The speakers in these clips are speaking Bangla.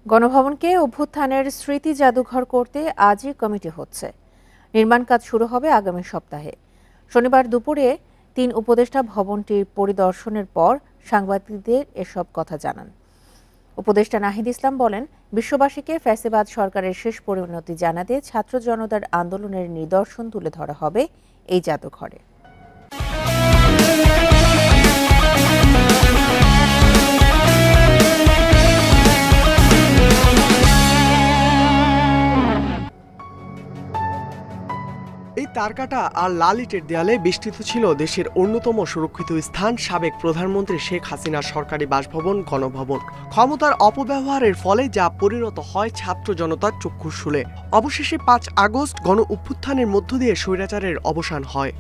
গণভবনকে অভ্যুত্থানের স্মৃতি জাদুঘর করতে আজই কমিটি হচ্ছে। নির্মাণ কাজ শুরু হবে আগামী সপ্তাহে। শনিবার দুপুরে ৩ উপদেষ্টা ভবনটির পরিদর্শনের পর সাংবাদিকদের এসব কথা জানান। উপদেষ্টা নাহিদ ইসলাম বলেন, বিশ্ববাসীকে ফ্যাসিবাদ সরকারের শেষ পরিণতি জানাতে ছাত্র জনতার আন্দোলনের নিদর্শন তুলে ধরা হবে এই জাদুঘরে। এই তারকাটা আর লাল ইটের দেয়ালে বেষ্টিত ছিল দেশের অন্যতম সুরক্ষিত স্থান সাবেক প্রধানমন্ত্রী শেখ হাসিনার সরকারি বাসভবন গণভবন। ক্ষমতার অপব্যবহারের ফলে যা পরিণত হয় ছাত্র জনতার চক্ষুশূলে। অবশেষে ৫ আগস্ট গণ অভ্যুত্থানের মধ্য দিয়ে স্বৈরাচারের অবসান হয়।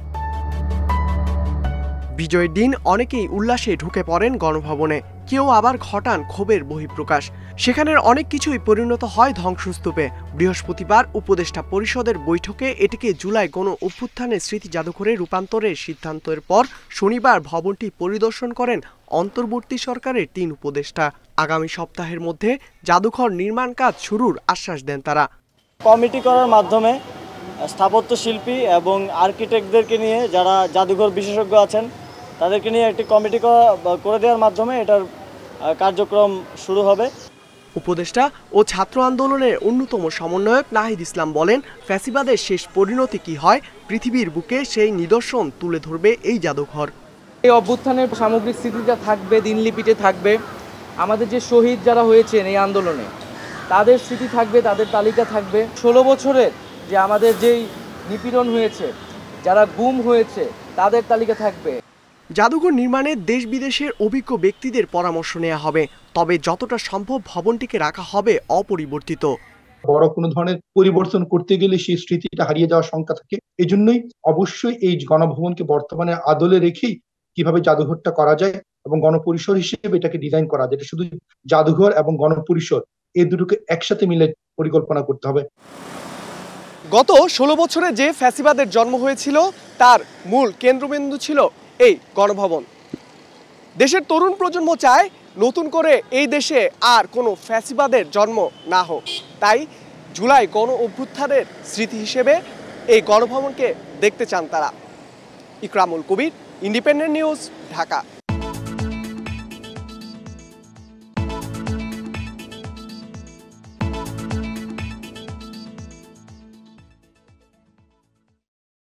বিজয়ের দিন অনেকেই উল্লাসে ঢুকে পড়েন গণভবনে, কেউ আবার ঘটান ক্ষোভের বহিঃপ্রকাশ। সেখানের অনেক কিছুই পরিণত হয় ধ্বংসস্তূপে। বৃহস্পতিবার উপদেষ্টা পরিষদের বৈঠকে এটিকে জুলাই গণ অভ্যুত্থানের স্মৃতি জাদুঘরে রূপান্তরের সিদ্ধান্তের পর শনিবার ভবনটি পরিদর্শন করেন অন্তর্বর্তী সরকারের ৩ উপদেষ্টা। আগামী সপ্তাহের মধ্যে জাদুঘর নির্মাণ কাজ শুরুর আশ্বাস দেন তারা। কমিটি করার মাধ্যমে স্থাপত্য শিল্পী এবং আর্কিটেক্টদেরকে নিয়ে, যারা জাদুঘর বিশেষজ্ঞ আছেন, তাদেরকে নিয়ে একটি কমিটি করে দেওয়ার মাধ্যমে এটার কার্যক্রম শুরু হবে। উপদেষ্টা ও ছাত্র আন্দোলনের অন্যতম সমন্বয়ক নাহিদ ইসলাম বলেন, ফ্যাসিবাদের শেষ পরিণতি কি হয় পৃথিবীর বুকে সেই নিদর্শন তুলে ধরবে এই জাদুঘর। এই অভ্যুত্থানের সামগ্রিক স্মৃতিটা থাকবে, দিনলিপিতে থাকবে। আমাদের যে শহীদ যারা হয়েছেন এই আন্দোলনে, তাদের স্মৃতি থাকবে, তাদের তালিকা থাকবে। 16 বছরের যে আমাদের যেই নিপীড়ন হয়েছে, যারা গুম হয়েছে, তাদের তালিকা থাকবে। জাদুঘর নির্মাণে দেশ বিদেশের অভিজ্ঞ ব্যক্তিদের পরামর্শ নেওয়া হবে, তবে যতটা সম্ভব ভবনটিকে রাখা হবে অপরিবর্তিত। বড় কোনো ধরনের পরিবর্তন করতে গেলে সেই স্মৃতিটা হারিয়ে যাওয়ার শঙ্কা থাকে। এজন্যই অবশ্যই এই গণভবনকে বর্তমানে আদলে রেখেই কিভাবে জাদুঘরটা করা যায় এবং গণপরিসর হিসেবে এটাকে ডিজাইন করা, যেটা শুধু জাদুঘর এবং গণপরিসর এই দুটোকে একসাথে মিলে পরিকল্পনা করতে হবে। গত 16 বছরে যে ফ্যাসিবাদের জন্ম হয়েছিল তার মূল কেন্দ্রবিন্দু ছিল এই গণভবন। দেশের তরুণ প্রজন্ম চায় নতুন করে এই দেশে আর কোনো ফ্যাসিবাদের জন্ম না হোক। তাই জুলাই গণ অভ্যুত্থানের স্মৃতি হিসেবে এই গণভবনকে দেখতে চান তারা। ইকরামুল কবির, ইন্ডিপেন্ডেন্ট নিউজ, ঢাকা।